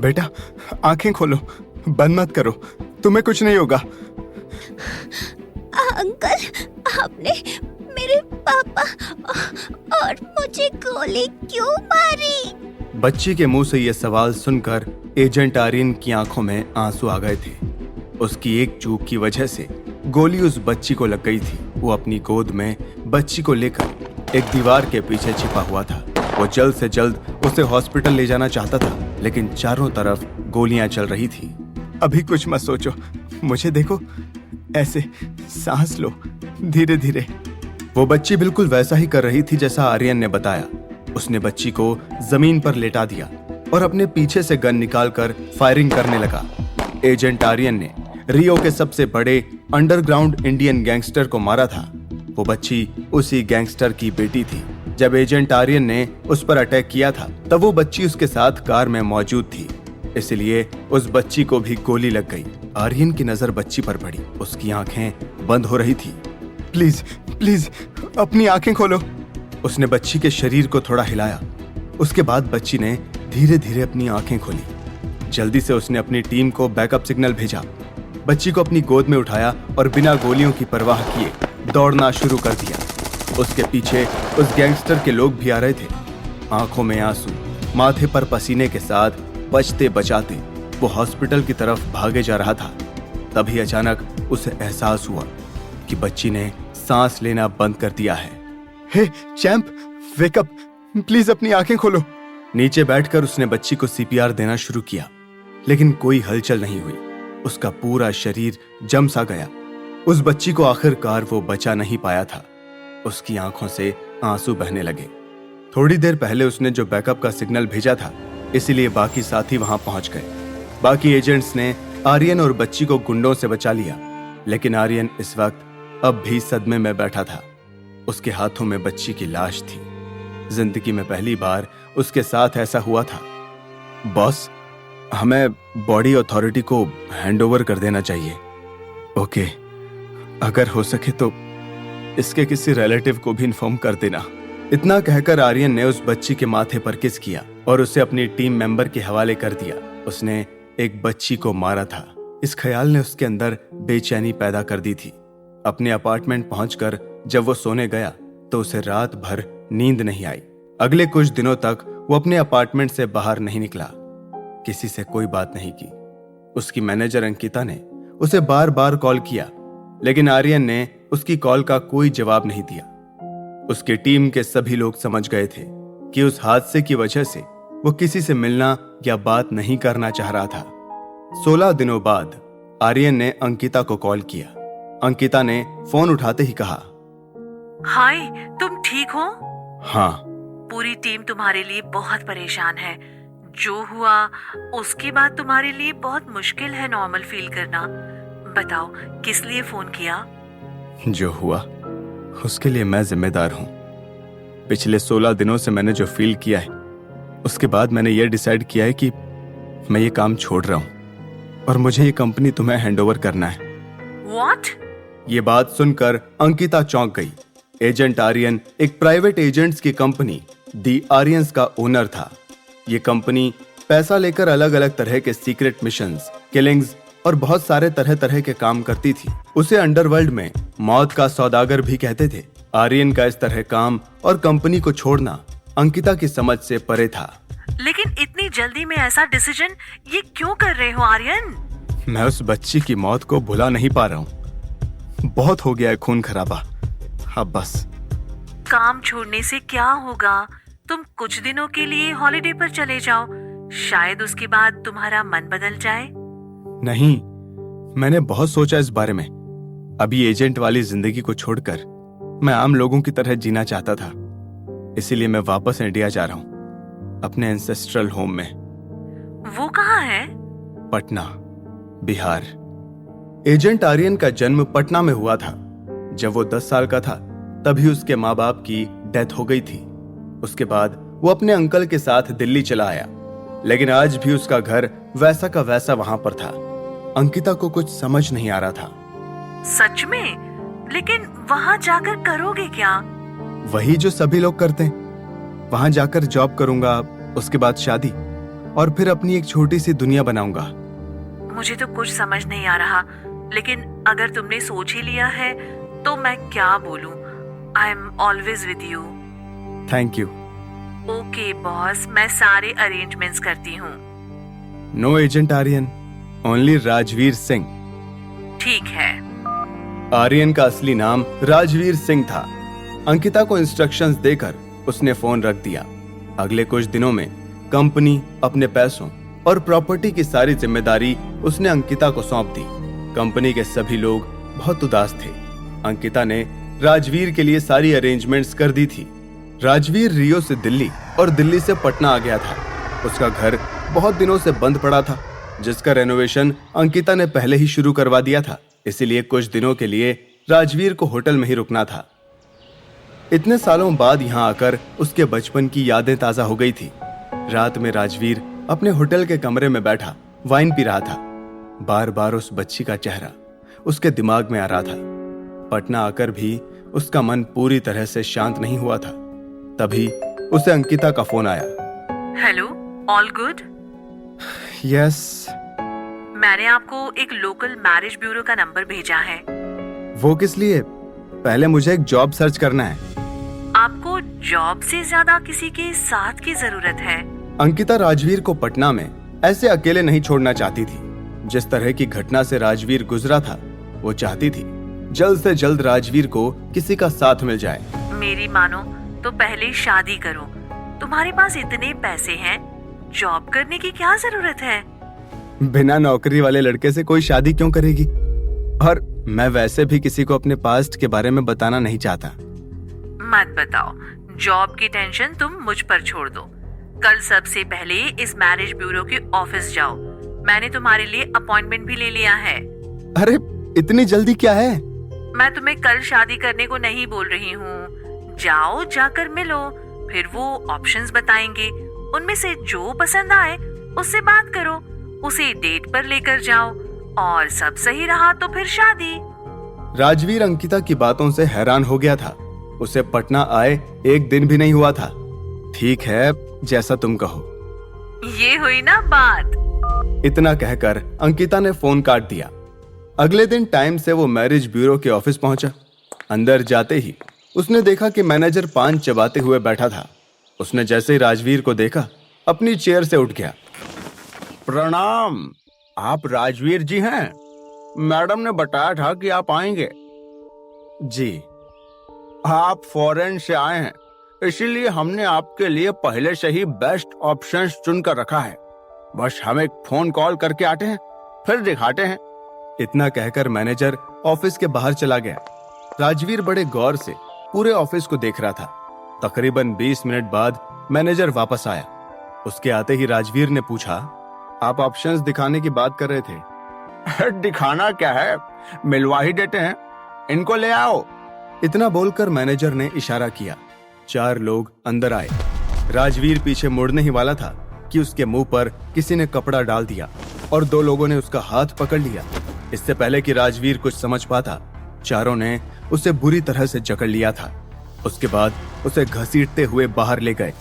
बेटा, आंखें खोलो, बंद मत करो, तुम्हें कुछ नहीं होगा। अंकल, आपने मेरे पापा और मुझे गोली क्यों मारी? बच्ची के मुंह से यह सवाल सुनकर एजेंट आर्यन की आंखों में आंसू आ गए थे। उसकी एक चूक की वजह से गोली उस बच्ची को लग गई थी। वो अपनी गोद में बच्ची को लेकर एक दीवार के पीछे छिपा हुआ था। वो जल्द से जल्द उसे हॉस्पिटल ले जाना चाहता था, लेकिन चारों तरफ गोलियां चल रही थी। अभी कुछ मत सोचो, मुझे देखो, ऐसे सांस लो, धीरे धीरे। वो बच्ची बिल्कुल वैसा ही कर रही थी जैसा आर्यन ने बताया। उसने बच्ची को जमीन पर लेटा दिया और अपने पीछे से गन निकालकर फायरिंग करने लगा। एजेंट आर्यन ने रियो के सबसे बड़े अंडरग्राउंड इंडियन गैंगस्टर को मारा था। वो बच्ची उसी गैंगस्टर की बेटी थी। जब एजेंट आर्यन ने उस पर अटैक किया था तब वो बच्ची उसके साथ कार में मौजूद थी, इसलिए उस बच्ची को भी गोली लग गई। आर्यन की नजर बच्ची पर पड़ी। उसकी आंखें बंद हो रही थी। प्लीज प्लीज अपनी आंखें खोलो। उसने बच्ची के शरीर को थोड़ा हिलाया। उसके बाद बच्ची ने धीरे धीरे अपनी आंखें खोली। जल्दी से उसने अपनी टीम को बैकअप सिग्नल भेजा। बच्ची को अपनी गोद में उठाया और बिना गोलियों की परवाह किए दौड़ना शुरू कर दिया। उसके पीछे उस गैंगस्टर के लोग भी आ रहे थे। आंखों में आंसू, माथे पर पसीने के साथ बचते बचाते वो हॉस्पिटल की तरफ भागे जा रहा था। तभी अचानक उसे एहसास हुआ कि बच्ची ने सांस लेना बंद कर दिया है। हे चैंप, वेक अप, प्लीज अपनी आंखें खोलो। नीचे बैठकर उसने बच्ची को सीपीआर देना शुरू किया, लेकिन कोई हलचल नहीं हुई। उसका पूरा शरीर जम सा गया। उस बच्ची को आखिरकार वो बचा नहीं पाया था। उसकी आंखों से आंसू बहने लगे। थोड़ी देर पहले उसने जो बैकअप का सिग्नल भेजा था, इसीलिए बाकी साथी वहां पहुंच गए। बाकी एजेंट्स ने आर्यन और बच्ची को गुंडों से बचा लिया, लेकिन आर्यन इस वक्त अब भी सदमे में बैठा था। उसके हाथों में बच्ची की लाश थी। जिंदगी में पहली बार उसके साथ ऐसा हुआ था। बॉस, हमें बॉडी अथॉरिटी को हैंडओवर कर देना चाहिए। ओके, अगर हो सके तो इसके किसी रिलेटिव को भी इन्फॉर्म कर देना। इतना कहकर आर्यन ने उस बच्ची के माथे पर किस किया और उसे अपनी टीम मेंबर के हवाले कर दिया। उसने एक बच्ची को मारा था। इस ख्याल ने उसके अंदर बेचैनी पैदा कर दी थी। अपने अपार्टमेंट पहुंचकर जब वो सोने गया तो उसे रात भर नींद नहीं आई। अगले कुछ दिनों तक वो अपने अपार्टमेंट से बाहर नहीं निकला। किसी से कोई बात नहीं की। उसकी मैनेजर अंकिता ने उसे बार बार कॉल किया, लेकिन आर्यन ने उसकी कॉल का कोई जवाब नहीं दिया। उसकी टीम के सभी लोग समझ गए थे कि उस हादसे की वजह से वो किसी से मिलना या बात नहीं करना चाह रहा था। 16 दिनों बाद आर्यन ने अंकिता को कॉल किया। अंकिता ने फोन उठाते ही कहा, हाय, तुम ठीक हो? हाँ। पूरी टीम तुम्हारे लिए बहुत परेशान है। जो हुआ उसके बाद तुम्हारे लिए बहुत मुश्किल है नॉर्मल फील करना। बताओ, किस लिए फोन किया? जो हुआ उसके लिए मैं जिम्मेदार हूं। पिछले 16 दिनों से मैंने जो फील किया है, उसके बाद मैंने ये डिसाइड किया है कि मैं ये काम छोड़ रहा हूं और मुझे ये कंपनी तुम्हें हैंडओवर करना है। What? ये बात सुनकर अंकिता चौंक गई। एजेंट आर्यन एक प्राइवेट एजेंट्स की कंपनी दी आर्यंस का ओनर था। ये कंपनी पैसा लेकर अलग अलग तरह के सीक्रेट मिशंस, किलिंग्स और बहुत सारे तरह तरह के काम करती थी। उसे अंडरवर्ल्ड में मौत का सौदागर भी कहते थे। आर्यन का इस तरह काम और कंपनी को छोड़ना अंकिता की समझ से परे था। लेकिन इतनी जल्दी में ऐसा डिसीजन ये क्यों कर रहे हो आर्यन? मैं उस बच्ची की मौत को भुला नहीं पा रहा हूँ। बहुत हो गया है खून खराबा, अब बस। काम छोड़ने से क्या होगा? तुम कुछ दिनों के लिए हॉलिडे पर चले जाओ, शायद उसके बाद तुम्हारा मन बदल जाए। नहीं, मैंने बहुत सोचा इस बारे में। अभी एजेंट वाली जिंदगी को छोड़कर मैं आम लोगों की तरह जीना चाहता था। इसीलिए मैं वापस इंडिया जा रहा हूँ, अपने एंसेस्ट्रल होम में। वो कहाँ है? पटना, बिहार। एजेंट आर्यन का जन्म पटना में हुआ था। जब वो 10 साल का था तभी उसके माँ बाप की डेथ हो गई थी। उसके बाद वो अपने अंकल के साथ दिल्ली चला आया, लेकिन आज भी उसका घर वैसा का वैसा वहां पर था। अंकिता को कुछ समझ नहीं आ रहा था। सच में? लेकिन वहां जाकर करोगे क्या? वही जो सभी लोग करते हैं। वहां जाकर जॉब करूंगा, उसके बाद शादी। और फिर अपनी एक छोटी सी दुनिया बनाऊंगा। मुझे तो कुछ समझ नहीं आ रहा, लेकिन अगर तुमने सोच ही लिया है तो मैं क्या बोलूं। I am always with you. Thank you. Okay boss, मैं सारे अरेंजमेंट्स करती हूँ। No agent Aryan, only Rajveer Singh. ठीक है। आर्यन का असली नाम राजवीर सिंह था। अंकिता को इंस्ट्रक्शंस देकर उसने फोन रख दिया। अगले कुछ दिनों में कंपनी अपने पैसों और प्रॉपर्टी की सारी जिम्मेदारी उसने अंकिता को सौंप दी। कंपनी के सभी लोग बहुत उदास थे। अंकिता ने राजवीर के लिए सारी अरेंजमेंट्स कर दी थी। राजवीर रियो से दिल्ली और दिल्ली से पटना आ गया था। उसका घर बहुत दिनों से बंद पड़ा था, जिसका रेनोवेशन अंकिता ने पहले ही शुरू करवा दिया था। इसीलिए कुछ दिनों के लिए राजवीर को होटल में ही रुकना था। इतने सालों बाद यहाँ आकर उसके बचपन की यादें ताजा हो गई थी। रात में राजवीर अपने होटल के कमरे में बैठा वाइन पी रहा था। बार बार उस बच्ची का चेहरा उसके दिमाग में आ रहा था। पटना आकर भी उसका मन पूरी तरह से शांत नहीं हुआ था। तभी उसे अंकिता का फोन आया। Hello, all good? यस। मैंने आपको एक लोकल मैरिज ब्यूरो का नंबर भेजा है। वो किस लिए? पहले मुझे एक जॉब सर्च करना है। आपको जॉब से ज्यादा किसी के साथ की जरूरत है। अंकिता राजवीर को पटना में ऐसे अकेले नहीं छोड़ना चाहती थी। जिस तरह की घटना से राजवीर गुजरा था, वो चाहती थी जल्द से जल्द राजवीर को किसी का साथ मिल जाए। मेरी मानो तो पहले शादी करो। तुम्हारे पास इतने पैसे हैं, जॉब करने की क्या जरूरत है? बिना नौकरी वाले लड़के से कोई शादी क्यों करेगी? और मैं वैसे भी किसी को अपने पास्ट के बारे में बताना नहीं चाहता। मत बताओ, जॉब की टेंशन तुम मुझ पर छोड़ दो। कल सबसे पहले इस मैरिज ब्यूरो के ऑफिस जाओ। मैंने तुम्हारे लिए अपॉइंटमेंट भी ले लिया है। अरे इतनी जल्दी क्या है? मैं तुम्हें कल शादी करने को नहीं बोल रही हूँ। जाओ, जाकर मिलो, फिर वो ऑप्शंस बताएंगे। उनमें से जो पसंद आए उससे बात करो, उसे डेट पर लेकर जाओ, और सब सही रहा तो फिर शादी। राजवीर अंकिता की बातों से हैरान हो गया था। उसे पटना आए एक दिन भी नहीं हुआ था। ठीक है, जैसा तुम कहो। ये हुई ना बात। इतना कहकर अंकिता ने फोन काट दिया। अगले दिन टाइम से वो मैरिज ब्यूरो के ऑफिस पहुंचा। अंदर जाते ही उसने देखा कि मैनेजर पान चबाते हुए बैठा था। उसने जैसे ही राजवीर को देखा, अपनी चेयर से उठ गया। प्रणाम, आप राजवीर जी हैं? मैडम ने बताया था कि आप आएंगे। जी। आप फॉरेन से आए हैं, इसीलिए हमने आपके लिए पहले से ही बेस्ट ऑप्शंस चुनकर रखा है। बस हम एक फोन कॉल करके आते हैं, फिर दिखाते हैं। इतना कहकर मैनेजर ऑफिस के बाहर चला गया। राजवीर बड़े गौर से पूरे ऑफिस को देख रहा था। तकरीबन 20 मिनट बाद मैनेजर वापस आया। उसके आते ही राजवीर ने पूछा, आप ऑप्शंस दिखाने की बात कर रहे थे? दिखाना क्या है, मिलवा ही देते हैं, इनको ले आओ। इतना बोलकर मैनेजर ने इशारा किया। 4 लोग अंदर आए। राजवीर पीछे मुड़ने ही वाला था कि उसके मुंह पर किसी ने कपड़ा डाल दिया और 2 लोगों ने उसका हाथ पकड़ लिया। इससे पहले कि राजवीर कुछ समझ पाता, चारों ने उसे बुरी तरह से जकड़ लिया था। उसके बाद उसे घसीटते हुए बाहर ले गए।